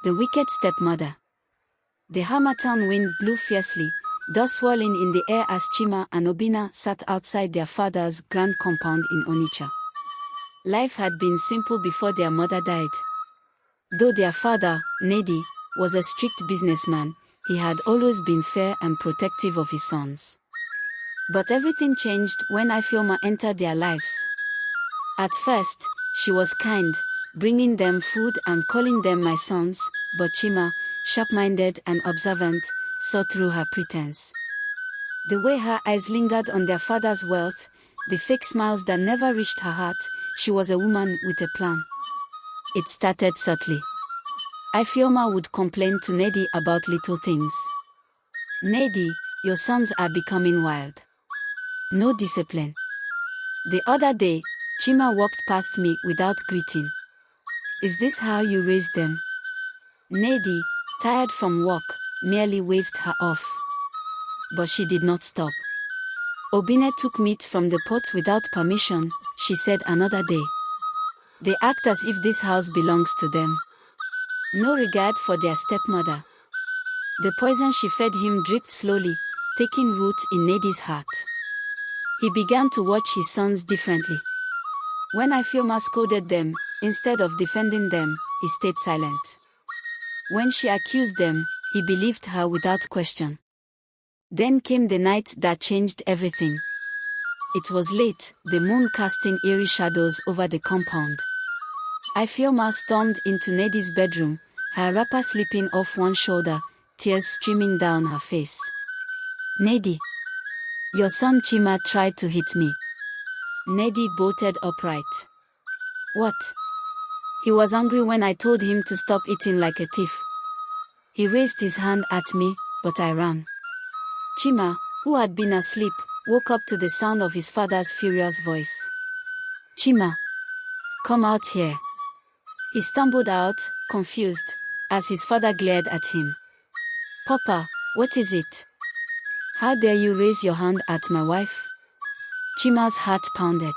The wicked stepmother. The harmattan wind blew fiercely, dust swirling in the air as Chima and Obinna sat outside their father's grand compound in Onitsha. Life had been simple before their mother died. Though their father, Nedi, was a strict businessman, he had always been fair and protective of his sons. But everything changed when Ifeoma entered their lives. At first, she was kind, bringing them food and calling them my sons, but Chima, sharp-minded and observant, saw through her pretense. The way her eyes lingered on their father's wealth, the fake smiles that never reached her heart, she was a woman with a plan. It started subtly. Ifeoma would complain to Nedi about little things. "Nedi, your sons are becoming wild. No discipline." The other day, Chima walked past me without greeting. "Is this how you raise them?" Nedi, tired from work, merely waved her off. But she did not stop. "Obinna took meat from the pot without permission," she said another day. "They act as if this house belongs to them. No regard for their stepmother." The poison she fed him dripped slowly, taking root in Nedi's heart. He began to watch his sons differently. When Ifeoma scolded them, instead of defending them, he stayed silent. When she accused them, he believed her without question. Then came the night that changed everything. It was late, the moon casting eerie shadows over the compound. Ifeoma stormed into Nedi's bedroom, her wrapper slipping off one shoulder, tears streaming down her face. "Nedi, your son Chima tried to hit me." Nedi bolted upright. "What?" "He was angry when I told him to stop eating like a thief. He raised his hand at me, but I ran." Chima, who had been asleep, woke up to the sound of his father's furious voice. "Chima, come out here." He stumbled out, confused, as his father glared at him. "Papa, what is it? How dare you raise your hand at my wife?" Chima's heart pounded.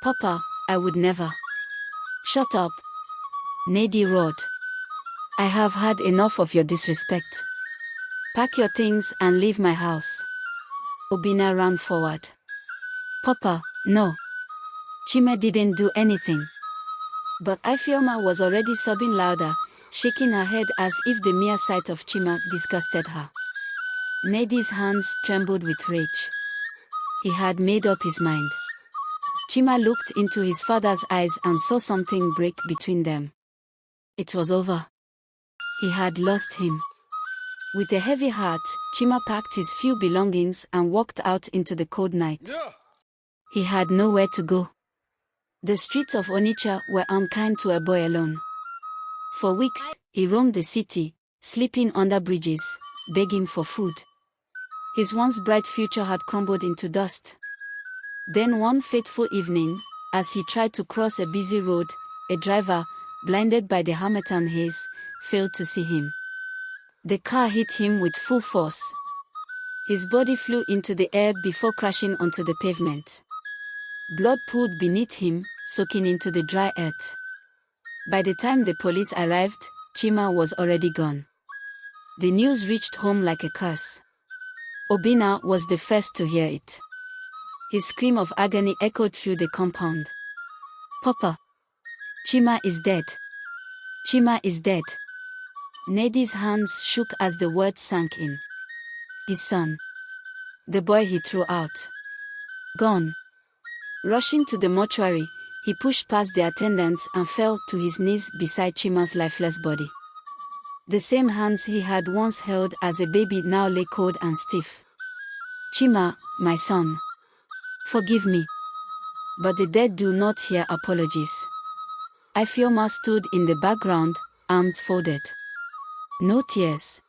"Papa, I would never." "Shut up," Nedi roared. "I have had enough of your disrespect. Pack your things and leave my house." Obinna ran forward. "Papa, no." Chima didn't do anything. But Ifeoma was already sobbing louder, shaking her head as if the mere sight of Chima disgusted her. Nedi's hands trembled with rage. He had made up his mind. Chima looked into his father's eyes and saw something break between them. It was over. He had lost him. With a heavy heart, Chima packed his few belongings and walked out into the cold night. He had nowhere to go. The streets of Onitsha were unkind to a boy alone. For weeks, he roamed the city, sleeping under bridges, begging for food. His once bright future had crumbled into dust. Then one fateful evening, as he tried to cross a busy road, a driver, blinded by the harmattan haze, failed to see him. The car hit him with full force. His body flew into the air before crashing onto the pavement. Blood pooled beneath him, soaking into the dry earth. By the time the police arrived, Chima was already gone. The news reached home like a curse. Obinna was the first to hear it. His scream of agony echoed through the compound. "Papa! Chima is dead! Chima is dead!" Nedi's hands shook as the words sank in. His son. The boy he threw out. Gone. Rushing to the mortuary, he pushed past the attendants and fell to his knees beside Chima's lifeless body. The same hands he had once held as a baby now lay cold and stiff. "Chima, my son. Forgive me." But the dead do not hear apologies. Ifeoma stood in the background, arms folded. No tears.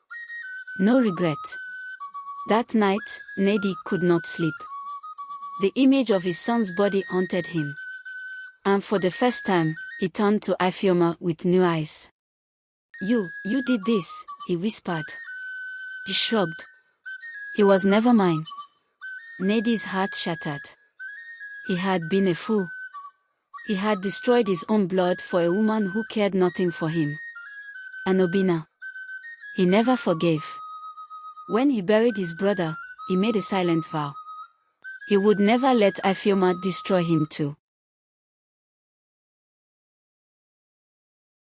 No regret. That night, Nedi could not sleep. The image of his son's body haunted him. And for the first time, he turned to Ifeoma with new eyes. You did this," he whispered. He shrugged. "He was never mine." Nedi's heart shattered. He had been a fool. He had destroyed his own blood for a woman who cared nothing for him. and Obina. He never forgave. When he buried his brother, he made a silent vow. He would never let Ifeoma destroy him too.